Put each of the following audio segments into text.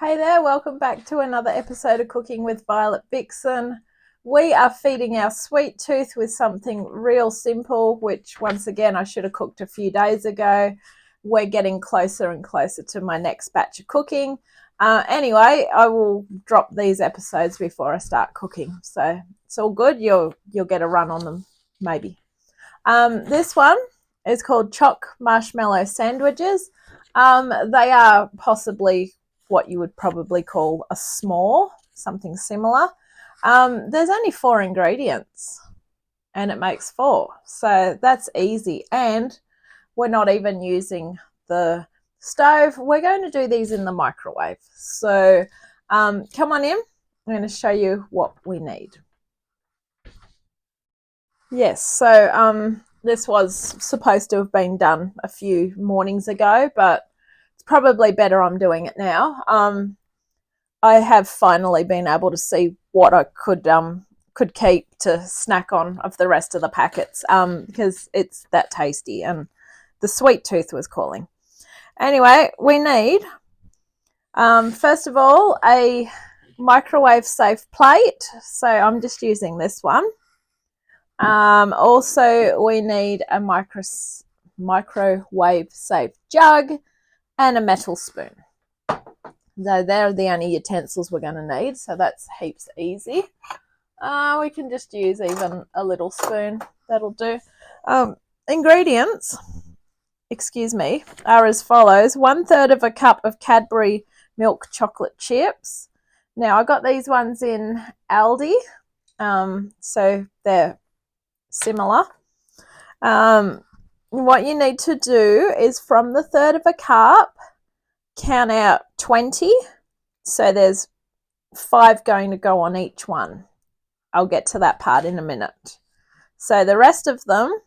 Hey there, welcome back to another episode of Cooking with Violet Vixen. We are feeding our sweet tooth with something real simple, which once again I should have cooked a few days ago. We're getting closer and closer to my next batch of cooking. Anyway, I will drop these episodes before I start cooking, so it's all good. You'll get a run on them, maybe. This one is called choc marshmallow sandwiches. They are possibly what you would probably call a s'more, something similar. There's only 4 ingredients and it makes 4. So that's easy. And we're not even using the stove. We're going to do these in the microwave. So come on in. I'm going to show you what we need. Yes, so this was supposed to have been done a few mornings ago, but it's probably better I'm doing it now. I have finally been able to see what I could keep to snack on of the rest of the packets because it's that tasty and the sweet tooth was calling. Anyway, we need first of all a microwave safe plate. So I'm just using this one. Also, we need a microwave safe jug and a metal spoon. So they're the only utensils we're going to need, so that's heaps easy. We can just use even a little spoon. That'll do. Ingredients, excuse me, are as follows. 1/3 of a cup of Cadbury milk chocolate chips. Now, I got these ones in Aldi, so they're similar. What you need to do is from the 1/3 of a cup, count out 20. So there's 5 going to go on each one. I'll get to that part in a minute. So the rest of them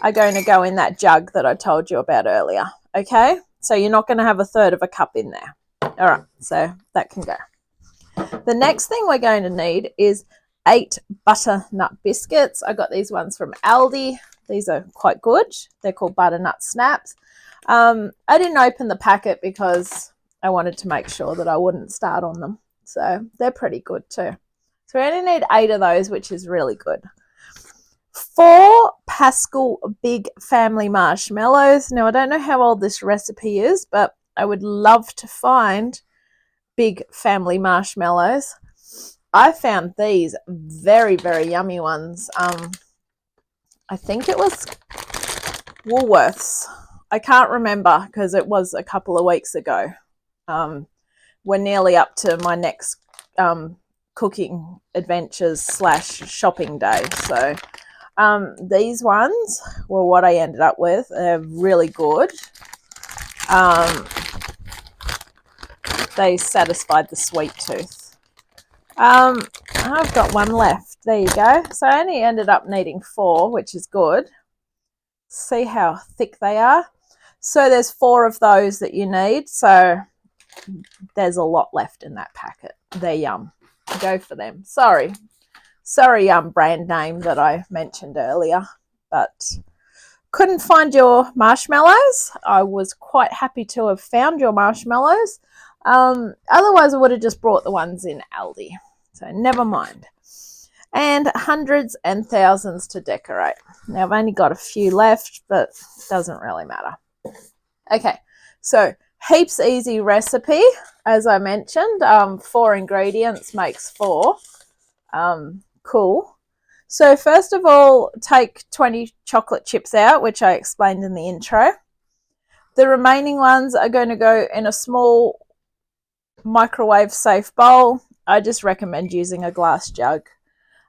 are going to go in that jug that I told you about earlier. Okay, so you're not going to have 1/3 of a cup in there. All right, so that can go. The next thing we're going to need is 8 butternut biscuits. I got these ones from Aldi. These are quite good. They're called butternut snaps. I didn't open the packet because I wanted to make sure that I wouldn't start on them. So they're pretty good too. So we only need 8 of those, which is really good. 4 Pascal Big Family marshmallows. Now, I don't know how old this recipe is, but I would love to find Big Family marshmallows. I found these very, very yummy ones. I think it was Woolworths. I can't remember because it was a couple of weeks ago. We're nearly up to my next cooking adventures / shopping day. So these ones were what I ended up with. They're really good. They satisfied the sweet tooth. I've got one left. There you go. So I only ended up needing 4, which is good. See how thick they are. So there's 4 of those that you need. So there's a lot left in that packet. They're yum. Go for them. Sorry, brand name that I mentioned earlier, but couldn't find your marshmallows. I was quite happy to have found your marshmallows. Otherwise, I would have just brought the ones in Aldi. So never mind. And hundreds and thousands to decorate. Now, I've only got a few left, but it doesn't really matter. Okay, so heaps easy recipe. As I mentioned, 4 ingredients makes 4. Cool. So first of all, take 20 chocolate chips out, which I explained in the intro. The remaining ones are going to go in a small microwave safe bowl. I just recommend using a glass jug.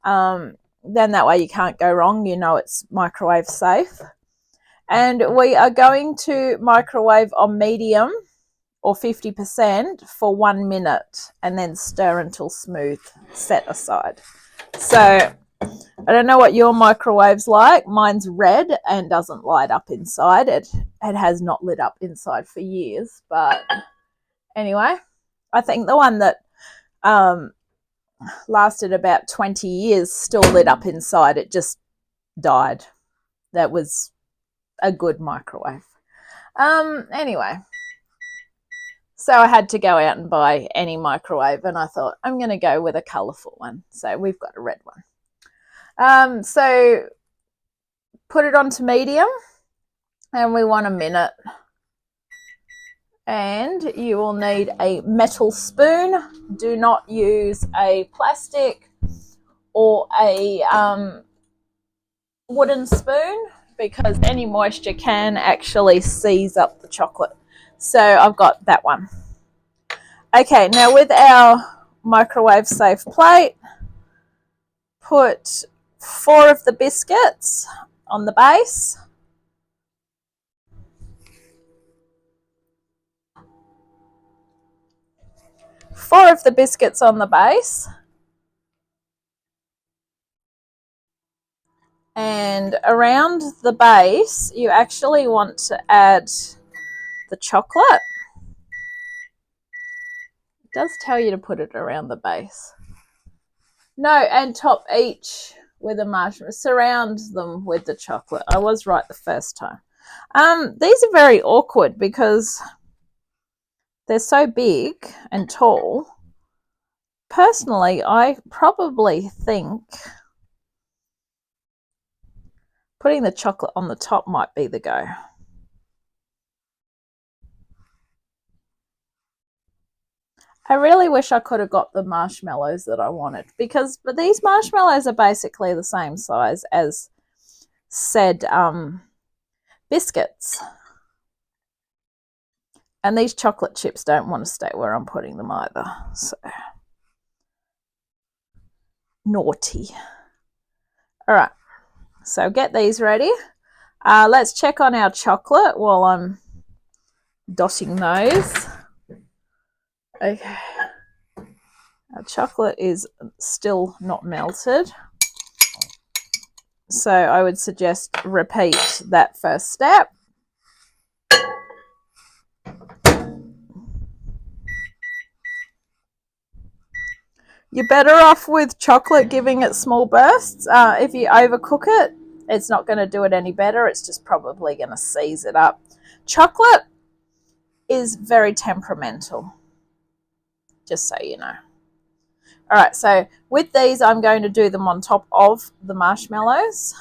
Then that way you can't go wrong. You know it's microwave safe. And we are going to microwave on medium or 50% for 1 minute and then stir until smooth. Set aside. So I don't know what your microwave's like. Mine's red and doesn't light up inside. It has not lit up inside for years. But anyway, I think the one that lasted about 20 years still lit up inside. It just died. That was a good microwave. Anyway, So I had to go out and buy any microwave, and I thought I'm going to go with a colourful one. So we've got a red one. So put it onto medium, and we want a minute. And you will need a metal spoon. Do not use a plastic or a wooden spoon, because any moisture can actually seize up the chocolate. So I've got that one. Okay, now with our microwave safe plate, put 4 of the biscuits on the base. Four of the biscuits on the base. And around the base, you actually want to add the chocolate. It does tell you to put it around the base. No, and top each with a marshmallow. Surround them with the chocolate. I was right the first time. These are very awkward because they're so big and tall. Personally, I probably think putting the chocolate on the top might be the go. I really wish I could have got the marshmallows that I wanted, but these marshmallows are basically the same size as said biscuits. And these chocolate chips don't want to stay where I'm putting them either. So naughty. All right, so get these ready. Let's check on our chocolate while I'm dotting those. Okay, our chocolate is still not melted, so I would suggest repeat that first step. You're better off with chocolate giving it small bursts. If you overcook it, it's not going to do it any better. It's just probably going to seize it up. Chocolate is very temperamental, just so you know. All right, so with these, I'm going to do them on top of the marshmallows.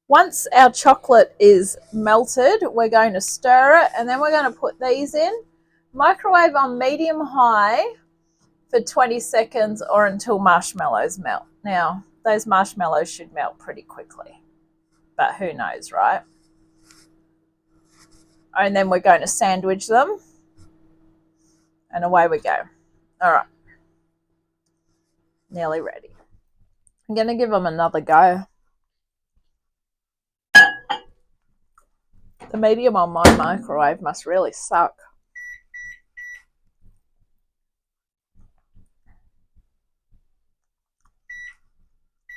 Once our chocolate is melted, we're going to stir it, and then we're going to put these in. Microwave on medium-high for 20 seconds or until marshmallows melt. Now, those marshmallows should melt pretty quickly, but who knows, right? And then we're going to sandwich them, and away we go. All right, nearly ready. I'm going to give them another go. The medium on my microwave must really suck.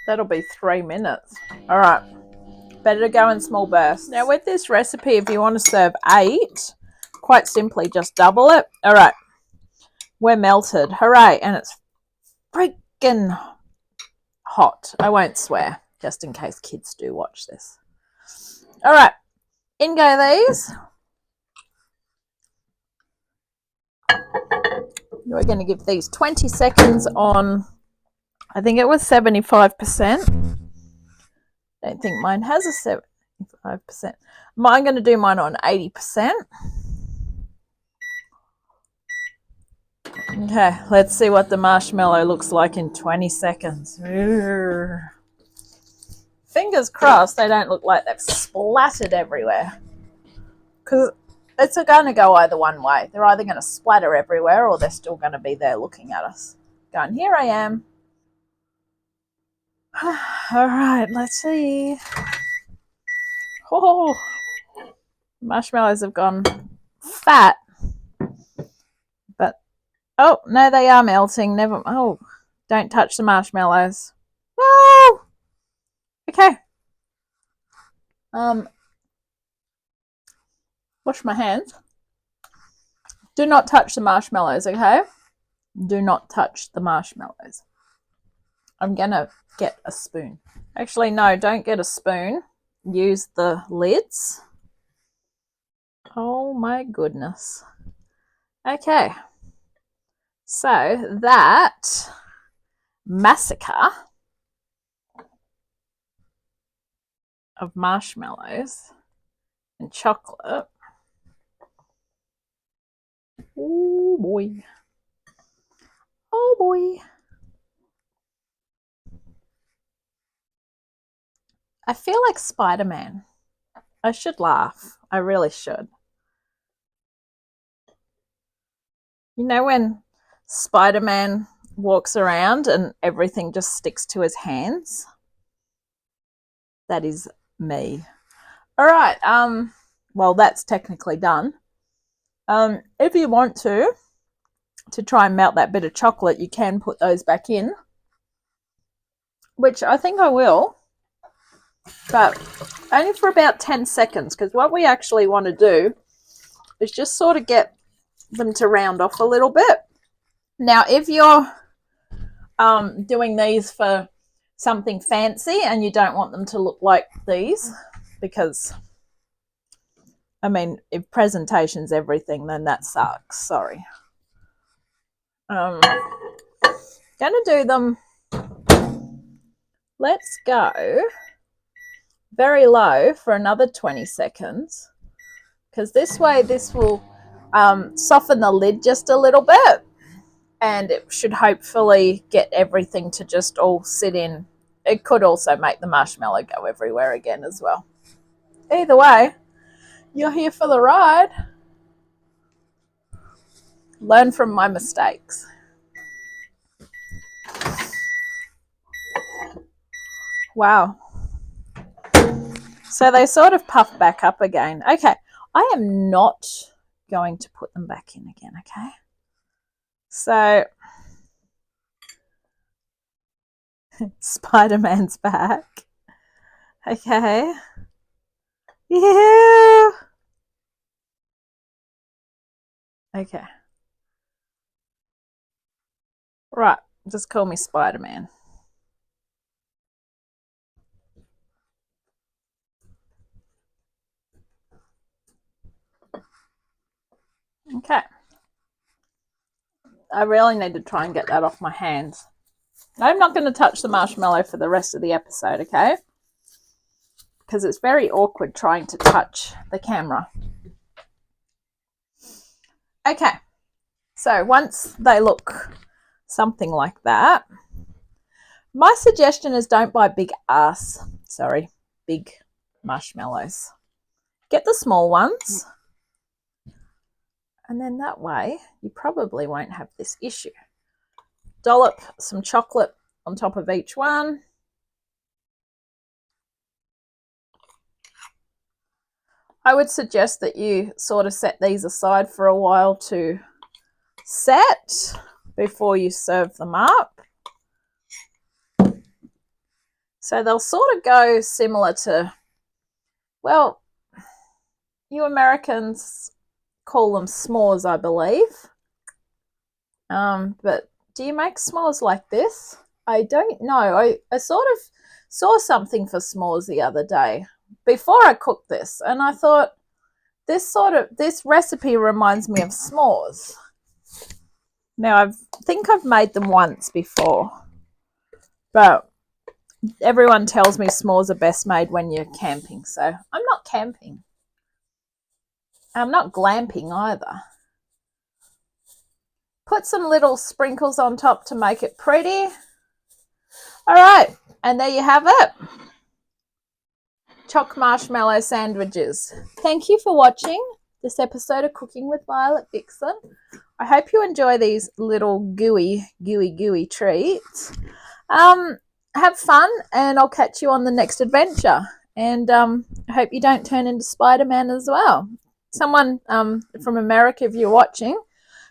That'll be 3 minutes. All right, better to go in small bursts. Now with this recipe, if you want to serve 8, quite simply just double it. All right, we're melted. Hooray. And it's freaking hot. I won't swear, just in case kids do watch this. All right, in go these. We're going to give these 20 seconds on, I think it was 75%. I don't think mine has a 75%. I'm going to do mine on 80%. Okay, let's see what the marshmallow looks like in 20 seconds. Fingers crossed they don't look like they've splattered everywhere. Because it's going to go either one way. They're either going to splatter everywhere or they're still going to be there looking at us. Going, here I am. All right, let's see. Oh, marshmallows have gone fat. But, oh, no, they are melting. Never. Oh, don't touch the marshmallows. Oh, okay. Wash my hands. Do not touch the marshmallows, okay? Do not touch the marshmallows. I'm going to get a spoon. Actually, no, don't get a spoon. Use the lids. Oh my goodness. Okay. So that massacre of marshmallows and chocolate. Oh boy. Oh boy. I feel like Spider-Man. I should laugh. I really should. You know when Spider-Man walks around and everything just sticks to his hands? That is me. All right. Well, that's technically done. If you want to try and melt that bit of chocolate, you can put those back in, which I think I will, but only for about 10 seconds, because what we actually want to do is just sort of get them to round off a little bit. Now, if you're doing these for something fancy and you don't want them to look like these, because I mean, if presentation's everything, then that sucks. Sorry. Gonna do them. Let's go very low for another 20 seconds, because this way this will soften the lid just a little bit, and it should hopefully get everything to just all sit in. It could also make the marshmallow go everywhere again as well. Either way, you're here for the ride. Learn from my mistakes. Wow. So they sort of puff back up again. Okay, I am not going to put them back in again, okay? So Spider-Man's back. Okay. Yeah. Okay. Right. Just call me Spider-Man. Okay. I really need to try and get that off my hands. I'm not going to touch the marshmallow for the rest of the episode, okay? Because it's very awkward trying to touch the camera. Okay. So once they look something like that, my suggestion is don't buy big marshmallows. Get the small ones. And then that way, you probably won't have this issue. Dollop some chocolate on top of each one. I would suggest that you sort of set these aside for a while to set before you serve them up. So they'll sort of go similar to, well, you Americans call them s'mores, I believe. But do you make s'mores like this? I don't know. I sort of saw something for s'mores the other day before I cooked this, and I thought this recipe reminds me of s'mores. Now I think I've made them once before, but everyone tells me s'mores are best made when you're camping, so I'm not camping. I'm not glamping either. Put some little sprinkles on top to make it pretty. All right, and there you have it. Choc marshmallow sandwiches. Thank you for watching this episode of Cooking with Violet Vixen. I hope you enjoy these little gooey treats. Have fun, and I'll catch you on the next adventure. And I hope you don't turn into Spider-Man as well. Someone from America, if you're watching,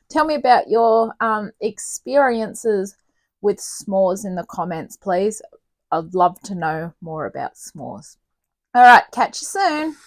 tell me about your experiences with s'mores in the comments, please. I'd love to know more about s'mores. All right, catch you soon.